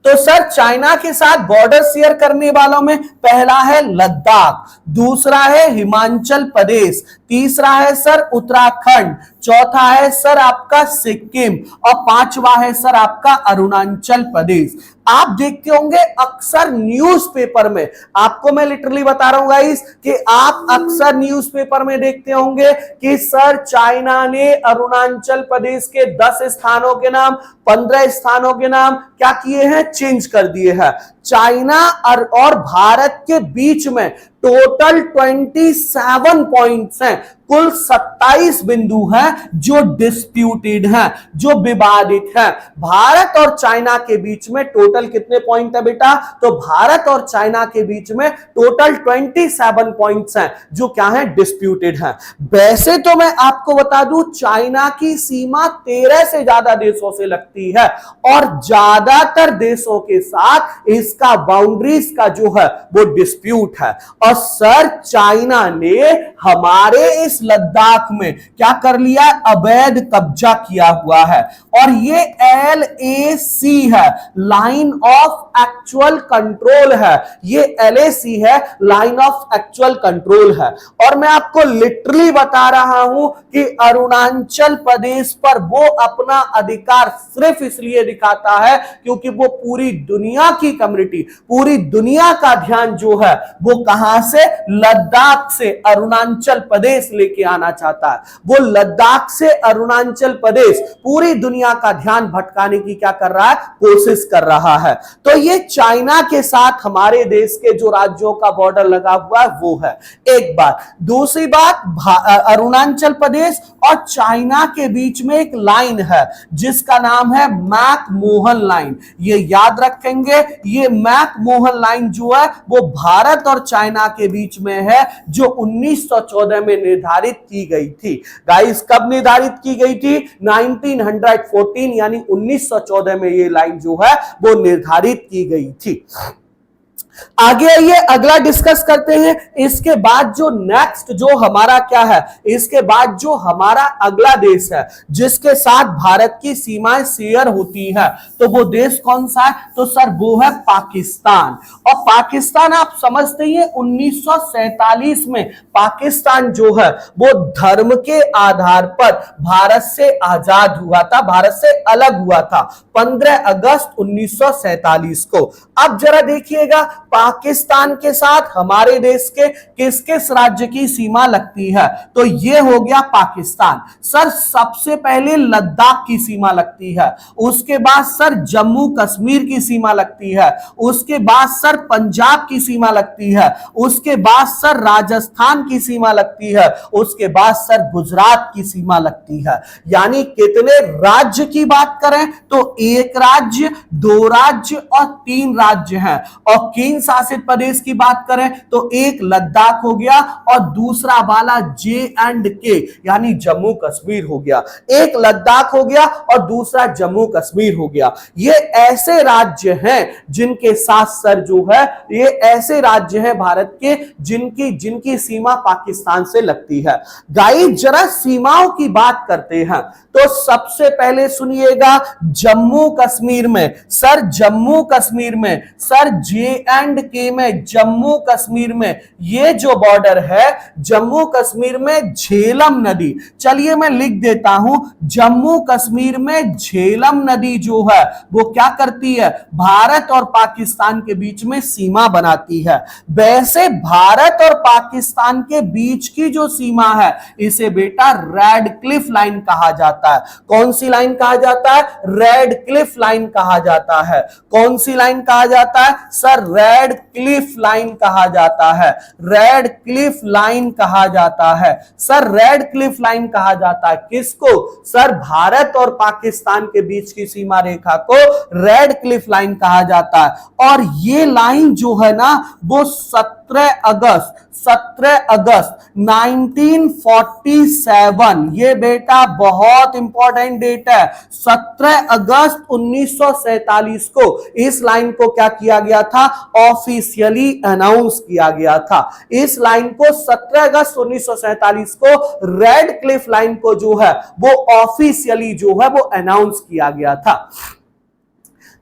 तो सर चाइना के साथ बॉर्डर शेयर करने वालों में पहला है लद्दाख, दूसरा है हिमाचल प्रदेश, तीसरा है सर उत्तराखंड, चौथा है सर आपका सिक्किम और पांचवा है सर आपका अरुणाचल प्रदेश। आप देखते होंगे अक्सर न्यूज़पेपर में, आपको मैं लिटरली बता रहा हूं गाइस कि आप अक्सर न्यूज़पेपर में देखते होंगे कि सर चाइना ने अरुणाचल प्रदेश के 10 स्थानों के नाम, 15 स्थानों के नाम क्या किए हैं? चेंज कर दिए हैं। चाइना और भारत के बीच में टोटल 27 पॉइंट्स हैं, कुल 27 बिंदु हैं जो डिस्प्यूटेड हैं, जो विवादित हैं। भारत और चाइना के बीच में टोटल कितने पॉइंट है बेटा? तो भारत और चाइना के बीच में टोटल 27 पॉइंट्स हैं जो क्या है? डिस्प्यूटेड हैं। वैसे तो मैं आपको बता दूं चाइना की सीमा 13 से ज्यादा देशों से लगती है और ज्यादातर देशों के साथ इसका बाउंड्रीज का जो है वो डिस्प्यूट है। और सर चाइना ने हमारे इस लद्दाख में क्या कर लिया? अवैध कब्जा किया हुआ है और ये LAC है, लाइन ऑफ एक्चुअल कंट्रोल है। ये LAC है, लाइन ऑफ एक्चुअल कंट्रोल है। और मैं आपको लिटरली बता रहा हूं कि अरुणाचल प्रदेश पर वो अपना अधिकार सिर्फ इसलिए दिखाता है क्योंकि वो पूरी दुनिया की कम्युनिटी, पूरी दुनिया का ध्यान जो है वो कहां से? लद्दाख से अरुणाचल प्रदेश लेके आना चाहता है। वो लद्दाख से अरुणाचल प्रदेश पूरी दुनिया का ध्यान भटकाने की क्या कर रहा है? कोशिश कर रहा है। तो ये चाइना के साथ हमारे देश के जो राज्यों का बॉर्डर लगा हुआ है वो है एक बात। दूसरी बात, अरुणाचल प्रदेश और चाइना के बीच में एक लाइन है जिसका नाम है मैक-मोहन लाइन। ये याद रखेंगे, ये मैक-मोहन लाइन जो है वो भारत और चाइना के बीच में है जो 1914 में निर्धारित की गई थी। गाइस कब निर्धारित की गई थी? 1914 यानी 1914 में ये लाइन जो है वो निर्धारित की गई थी। आगे आइए अगला डिस्कस करते हैं। इसके बाद जो नेक्स्ट जो हमारा क्या है, इसके बाद जो हमारा अगला देश है जिसके साथ भारत की सीमाएं शेयर होती है तो वो देश कौन सा है? तो सर वो है पाकिस्तान। और पाकिस्तान आप समझते ही हैं 1947 में पाकिस्तान जो है वो धर्म के आधार पर भारत से आजाद हुआ था, भारत से अलग हुआ था 15 अगस्त 1947 को। अब जरा देखिएगा पाकिस्तान के साथ हमारे देश के किस किस राज्य की सीमा लगती है? तो ये हो गया पाकिस्तान। सर सबसे पहले लद्दाख की सीमा लगती है, उसके बाद सर जम्मू कश्मीर की सीमा लगती है, उसके बाद सर पंजाब की सीमा लगती है, उसके बाद सर राजस्थान की सीमा लगती है, उसके बाद सर गुजरात की सीमा लगती है। यानी कितने राज्य की बात करें तो एक राज्य, दो राज्य और तीन राज्य हैं। और केंद्र शासित प्रदेश की बात करें तो एक लद्दाख हो गया और दूसरा वाला J&K यानी जम्मू कश्मीर हो गया। एक लद्दाख हो गया और दूसरा जम्मू कश्मीर हो गया। ये ऐसे राज्य हैं जिनके साथ सर जो है, ये ऐसे राज्य हैं भारत के जिनकी जिनकी सीमा पाकिस्तान से लगती है। गाइस जरा सीमाओं की बात करते हैं तो सबसे पहले सुनिएगा, जम्मू कश्मीर में सर, जम्मू कश्मीर में सर J&K में, जम्मू कश्मीर में ये जो बॉर्डर है, जम्मू कश्मीर में झेलम नदी, चलिए मैं लिख देता हूं, जम्मू कश्मीर में झेलम नदी जो है वो क्या करती है, भारत और पाकिस्तान के बीच में सीमा बनाती है। वैसे भारत और पाकिस्तान के बीच की जो सीमा है इसे बेटा रेड क्लिफ लाइन कहा जाता है। कौन सी लाइन कहा जाता है? रेड क्लिफ लाइन कहा जाता है। कौन सी लाइन कहा जाता है सर? रेड क्लिफ लाइन कहा जाता है। रेड क्लिफ लाइन कहा जाता है सर, रेड क्लिफ लाइन कहा जाता है किसको सर? भारत और पाकिस्तान के बीच की सीमा रेखा को रेड क्लिफ लाइन कहा जाता है। और ये लाइन जो है ना वो 17 अगस्त 1947, ये बेटा बहुत इंपॉर्टेंट डेट है। 17 अगस्त 1947 को इस लाइन को क्या किया गया था? ऑफिशियली अनाउंस किया गया था। इस लाइन को 17 अगस्त 1947 को रेड क्लिफ लाइन को जो है वो ऑफिशियली जो है वो अनाउंस किया गया था।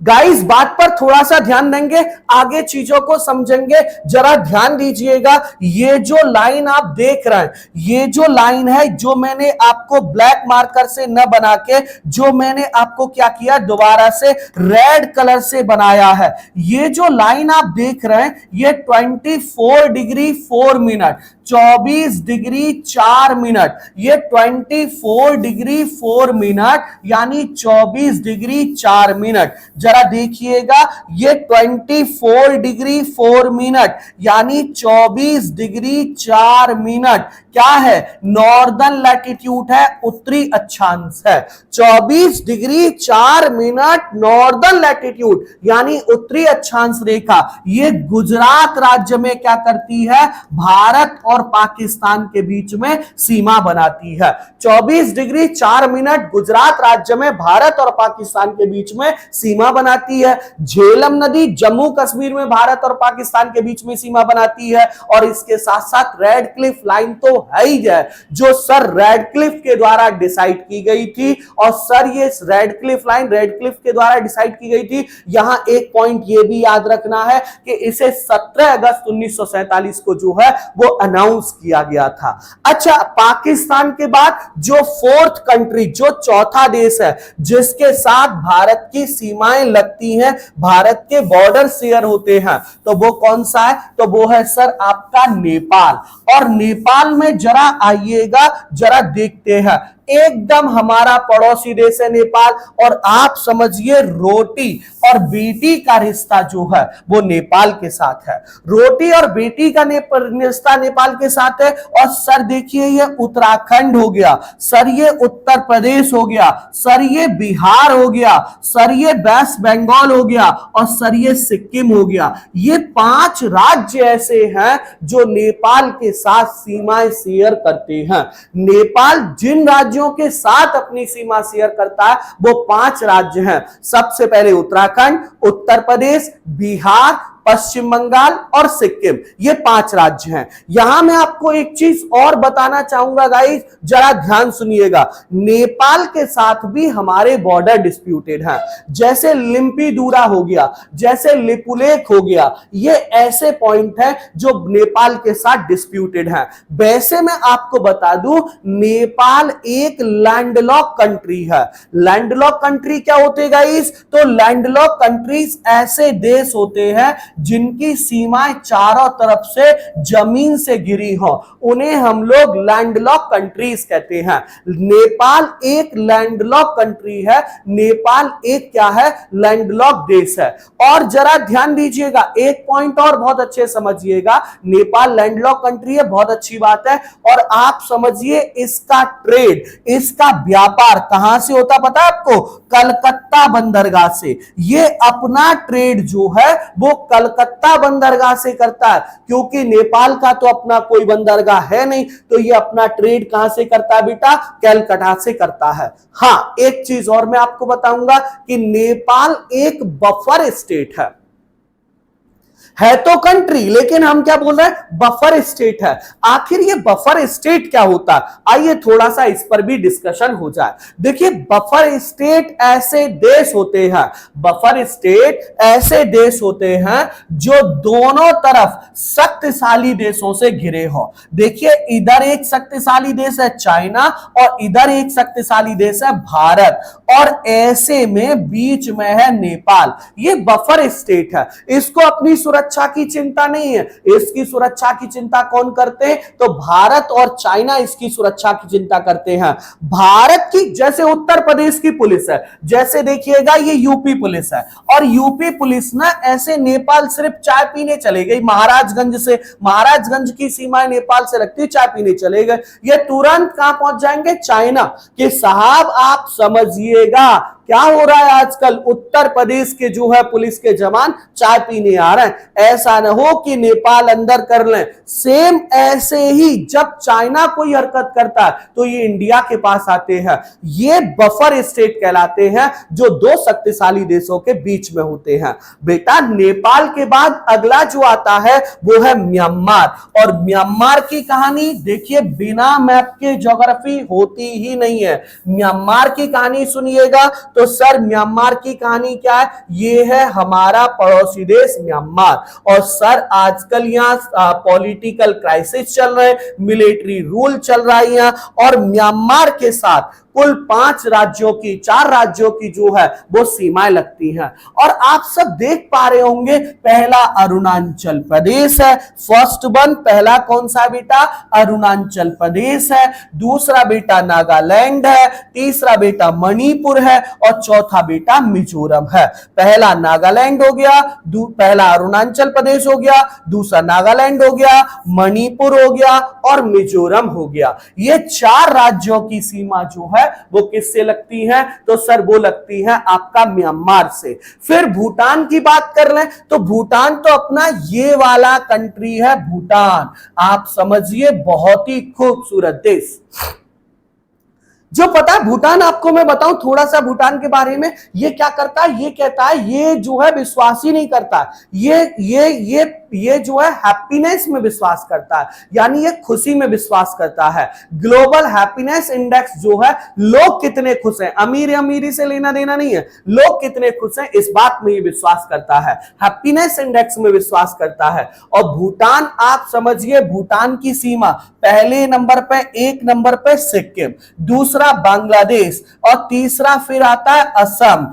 गाइस बात पर थोड़ा सा ध्यान देंगे, आगे चीजों को समझेंगे। जरा ध्यान दीजिएगा, ये जो लाइन आप देख रहे हैं, ये जो लाइन है, जो मैंने आपको ब्लैक मार्कर से न बना के, जो मैंने आपको क्या किया, दोबारा से रेड कलर से बनाया है। ये जो लाइन आप देख रहे हैं ये 24 डिग्री 4 मिनट, 24 डिग्री 4 मिनट, ये 24 डिग्री 4 मिनट यानी 24 डिग्री 4 मिनट। जरा देखिएगा, ये 24 डिग्री 4 मिनट यानी 24 डिग्री 4 मिनट क्या है? नॉर्दर्न लैटिट्यूड है, उत्तरी अक्षांश है। 24 डिग्री 4 मिनट नॉर्दर्न लैटिट्यूड यानी उत्तरी अक्षांश रेखा, ये गुजरात राज्य में क्या करती है? भारत और पाकिस्तान के बीच में सीमा बनाती है। 24 डिग्री 4 मिनट गुजरात राज्य में भारत और पाकिस्तान के बीच में सीमा बनाती है। झेलम नदी जम्मू कश्मीर में भारत और पाकिस्तान के बीच में सीमा बनाती है। और इसके साथ साथ रेड क्लिफ लाइन तो है ही है, जो सर रेड क्लिफ के द्वारा डिसाइड की गई थी। और सर ये red Cliff line red Cliff के द्वारा डिसाइड की गई थी। यहां एक पॉइंट ये भी याद रखना है कि इसे 17 अगस्त 1947 को जो है वो अनाउंस किया गया था। अच्छा, पाकिस्तान के बाद जो फोर्थ कंट्री, जो चौथा देश है जिसके साथ भारत की सीमाएं लगती हैं, भारत के बॉर्डर शेयर होते हैं, तो वो कौन सा है? तो वो है सर आपका नेपाल। और नेपाल में जरा आइएगा, जरा देखते हैं, एकदम हमारा पड़ोसी देश है नेपाल। और आप समझिए रोटी और बेटी का रिश्ता जो है वो नेपाल के साथ है। रोटी और बेटी का रिश्ता नेपाल के साथ है। और सर देखिए, ये उत्तराखंड हो गया, सर ये उत्तर प्रदेश हो गया, सर ये बिहार हो गया, सर ये वेस्ट बंगाल हो गया और सर ये सिक्किम हो गया। ये 5 राज्य ऐसे हैं जो नेपाल के साथ सीमाएं शेयर करते हैं। नेपाल जिन राज्यों के साथ अपनी सीमा शेयर करता है वो 5 राज्य हैं। सबसे पहले उत्तराखंड, उत्तर प्रदेश, बिहार, पश्चिम बंगाल और सिक्किम, ये 5 राज्य हैं। यहां मैं आपको एक चीज और बताना चाहूंगा गाइस, जरा ध्यान सुनिएगा। नेपाल के साथ भी हमारे बॉर्डर डिस्प्यूटेड हैं, जैसे लिम्पीदूरा हो गया, जैसे लिपुलेख हो गया। ये ऐसे पॉइंट हैं जो नेपाल के साथ डिस्प्यूटेड हैं। वैसे मैं आपको बता दूं, नेपाल एक लैंडलॉक कंट्री है। लैंडलॉक कंट्री क्या होते गाइस? तो लैंडलॉक कंट्रीज ऐसे देश होते हैं जिनकी सीमाएं चारों तरफ से जमीन से घिरी हो, उन्हें हम लोग लैंडलॉक कंट्रीज कहते हैं। नेपाल एक लैंडलॉक कंट्री है, नेपाल एक क्या है, लैंडलॉक देश है। और जरा ध्यान दीजिएगा, एक पॉइंट और बहुत अच्छे समझिएगा, नेपाल लैंडलॉक कंट्री है, बहुत अच्छी बात है। और आप समझिए इसका ट्रेड, इसका व्यापार कहां से होता पता है आपको, कलकत्ता बंदरगाह से। ये अपना ट्रेड जो है वो कलकत्ता बंदरगाह से करता है, क्योंकि नेपाल का तो अपना कोई बंदरगाह है नहीं, तो ये अपना ट्रेड कहां से करता है बेटा, कलकत्ता से करता है। हां, एक चीज और मैं आपको बताऊंगा कि नेपाल एक बफर स्टेट है तो कंट्री, लेकिन हम क्या बोल रहे हैं, बफर स्टेट है। आखिर ये बफर स्टेट क्या होता है, आइए थोड़ा सा इस पर भी डिस्कशन हो जाए। देखिए, बफर स्टेट ऐसे देश होते हैं, बफर स्टेट ऐसे देश होते हैं जो दोनों तरफ शक्तिशाली देशों से घिरे हो। देखिए, इधर एक शक्तिशाली देश है चाइना और इधर एक शक्तिशाली देश है भारत, और ऐसे में बीच में है नेपाल। ये बफर स्टेट है, इसको अपनी सुरक्षा की चिंता नहीं है। इसकी सुरक्षा की चिंता कौन करते हैं, तो भारत और चाइना इसकी सुरक्षा की चिंता करते हैं। भारत की जैसे उत्तर प्रदेश की पुलिस है, जैसे देखिएगा ये यूपी पुलिस है, और यूपी पुलिस ना ऐसे नेपाल सिर्फ चाय पीने चले गई महाराजगंज से, महाराजगंज की सीमाएं नेपाल से लगती, चाय पीने चले गए, ये तुरंत कहां पहुंच जाएंगे, चाइना। कि साहब आप समझिएगा क्या हो रहा है आजकल, उत्तर प्रदेश के जो है पुलिस के जवान चाय पीने आ रहे हैं, ऐसा ना हो कि नेपाल अंदर कर लें। सेम ऐसे ही जब चाइना कोई हरकत करता है तो ये इंडिया के पास आते हैं। ये बफर स्टेट कहलाते हैं जो दो शक्तिशाली देशों के बीच में होते हैं। बेटा, नेपाल के बाद अगला जो आता है वो है म्यांमार, और म्यांमार की कहानी देखिए बिना मैप के ज्योग्राफी होती ही नहीं है। म्यांमार की कहानी सुनिएगा तो सर म्यांमार की कहानी क्या है, ये है हमारा पड़ोसी देश म्यांमार। और सर आजकल यहाँ पॉलिटिकल क्राइसिस चल रहे हैं, मिलिट्री रूल चल रहा है यहाँ, और म्यांमार के साथ कुल 4 राज्यों की जो है वो सीमाएं लगती हैं। और आप सब देख पा रहे होंगे, पहला अरुणाचल प्रदेश है, फर्स्ट वन, पहला कौन सा बेटा, अरुणाचल प्रदेश है, दूसरा बेटा नागालैंड है, तीसरा बेटा मणिपुर है, और चौथा बेटा मिजोरम है। पहला नागालैंड हो गया, पहला अरुणाचल प्रदेश हो गया, दूसरा नागालैंड हो गया, मणिपुर हो गया और मिजोरम हो गया। ये 4 राज्यों की सीमा जो है वो किससे लगती है, तो सर वो लगती है आपका म्यांमार से। फिर भूटान की बात कर लें तो भूटान तो अपना ये वाला कंट्री है भूटान, आप समझिए बहुत ही खूबसूरत देश। जो पता है भूटान, आपको मैं बताऊं थोड़ा सा भूटान के बारे में, ये क्या करता है, ये कहता है ये जो है विश्वास ही नहीं करता, ये जो है हैप्पीनेस में विश्वास करता है, यानी ये खुशी में विश्वास करता है। ग्लोबल हैप्पीनेस इंडेक्स जो है, लोग कितने खुश हैं, अमीरी से लेना देना नहीं है, लोग कितने खुश हैं इस बात में ये विश्वास करता है, हैप्पीनेस इंडेक्स में विश्वास करता है। और भूटान, आप समझिए भूटान की सीमा पहले नंबर पे, 1 नंबर पे सिक्किम, दूसरा बांग्लादेश, और तीसरा फिर आता है असम,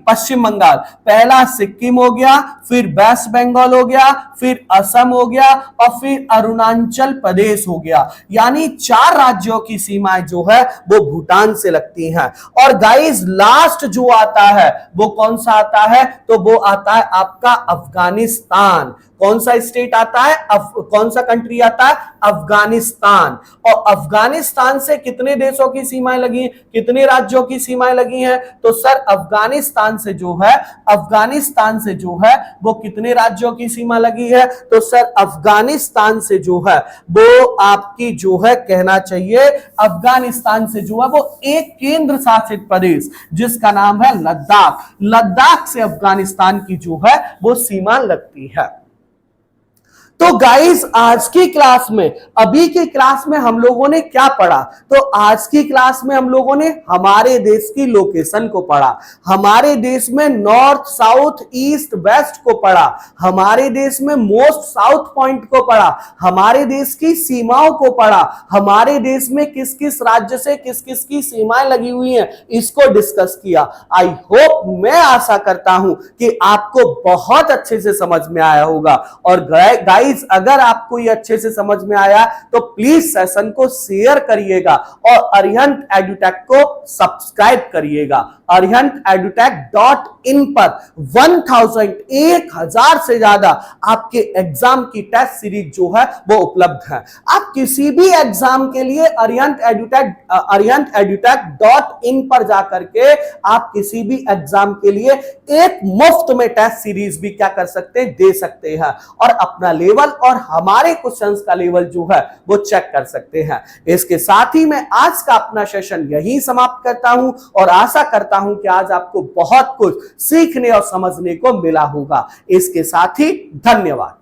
पश्चिम बंगाल। पहला सिक्किम हो गया, फिर वेस्ट बंगाल हो गया, फिर असम हो गया, और फिर अरुणाचल प्रदेश हो गया। यानी 4 राज्यों की सीमाएं जो है वो भूटान से लगती हैं। और गाइस लास्ट जो आता है वो कौन सा आता है, तो वो आता है आपका अफगानिस्तान। कौन सा स्टेट आता है, कौन सा कंट्री आता है, अफगानिस्तान। और अफगानिस्तान से कितने देशों की सीमाएं लगी, कितने राज्यों की सीमाएं लगी हैं, तो सर अफगानिस्तान से जो है वो कितने राज्यों की सीमा लगी है, तो सर अफगानिस्तान से जो है वो आपकी जो है कहना चाहिए, अफगानिस्तान से जो है वो एक केंद्र शासित प्रदेश जिसका नाम है लद्दाख से अफगानिस्तान की जो है वो सीमा लगती है। तो गाइस आज की क्लास में, अभी की क्लास में हम लोगों ने क्या पढ़ा? तो आज की क्लास में हम लोगों ने हमारे देश की लोकेशन को पढ़ा, हमारे देश में नॉर्थ साउथ ईस्ट वेस्ट को पढ़ा, हमारे देश में मोस्ट साउथ पॉइंट को पढ़ा, हमारे देश की सीमाओं को पढ़ा, हमारे देश में किस किस राज्य से किस किस की सीमाएं लगी हुई हैं इसको डिस्कस किया। आई होप, मैं आशा करता हूं कि आपको बहुत अच्छे से समझ में आया होगा। और गाइस अगर आपको ये अच्छे से समझ में आया तो प्लीज सेशन को शेयर करिएगा और अरिहंत एडुटेक को सब्सक्राइब करिएगा। अरिहंत एडुटेक.in पर 1000 से ज्यादा आपके एग्जाम की टेस्ट सीरीज जो है वो उपलब्ध है। आप किसी भी एग्जाम के लिए अरिहंत एडुटेक.in पर जाकर के आप किसी भी एग्जाम के लिए एक मुफ्त में टेस्ट सीरीज भी क्या कर सकते हैं, दे सकते हैं और अपना लेवल और हमारे क्वेश्चंस का लेवल जो है वो चेक कर सकते हैं। इसके साथ ही मैं आज का अपना सेशन यही समाप्त करता हूं और आशा करता हूं कि आज आपको बहुत कुछ सीखने और समझने को मिला होगा। इसके साथ ही धन्यवाद।